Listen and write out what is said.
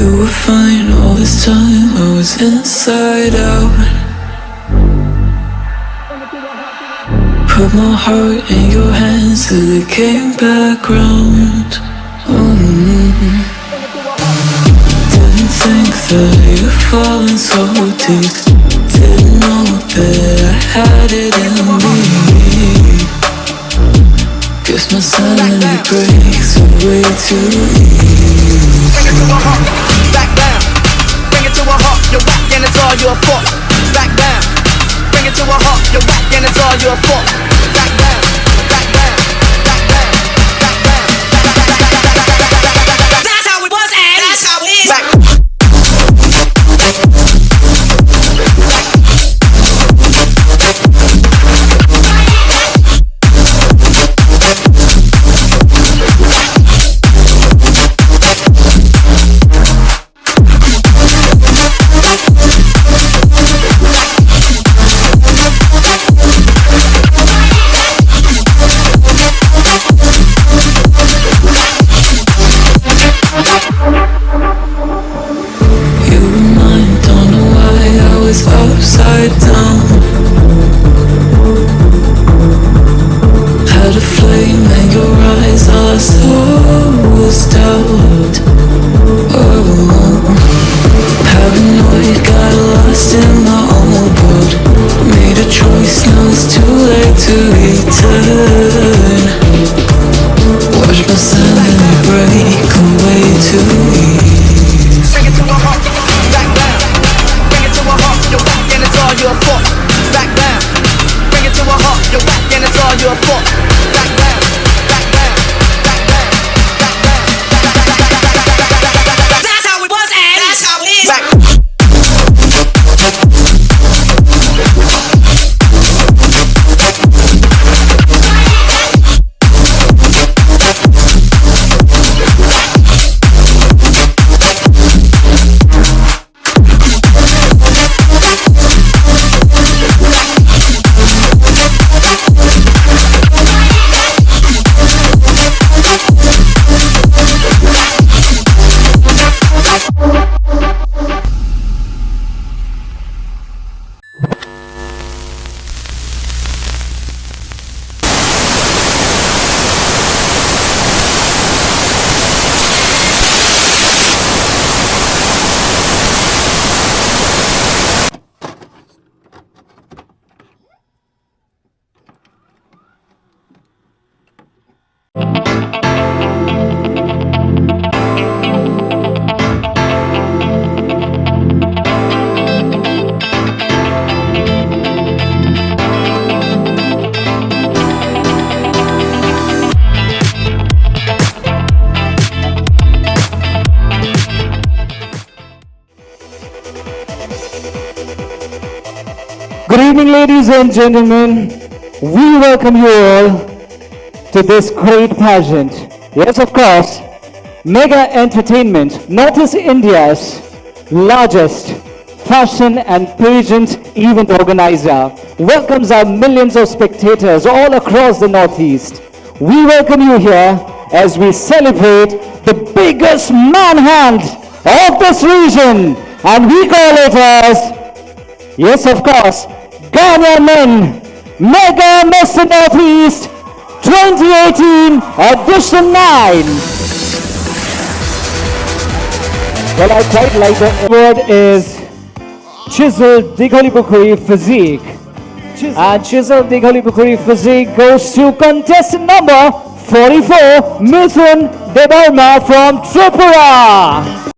You were fine all this time, I was inside out. Put my heart in your hands till it came back round. Didn't think that you'd fallen so deep. Didn't know that I had it in me. Guess my sanity breaks away too easy. Bring it to a halt, back down. Bring it to a halt, you're whack and it's all your fault. Back down. Bring it to a halt, you're whack and it's all your fault. Back down, back down, back down, back down. That's how it was and that's how it is. Back. Upside down, had a flame in your eyes, all I saw was doubt. Oh, paranoid, got lost in my own world. Made a choice, now it's too late to return. Watch my sanity break away too easy. Bring it to a halt, back down. Bring it to a halt, you're whack and it's all your fault. Back down. Bring it to a halt, you're whack and it's all your fault. Back down, back down, back down, back down. That's how it was and that's how it is. Back. Good evening, ladies and gentlemen. We welcome you all to this great pageant. Yes, of course, Mega Entertainment, Northeast India's largest fashion and pageant event organizer, welcomes our millions of spectators all across the Northeast. We welcome you here as we celebrate the biggest manhunt of this region, and we call it as, yes, of course, Ghana Men Mega Mr. Northeast 2018 Edition 9. Well, I quite like the word is Chiseled Digholi Bukhari Physique. And Chiseled Digholi Bukhari Physique goes to contestant number 44, Mithun Debarma from Tripura.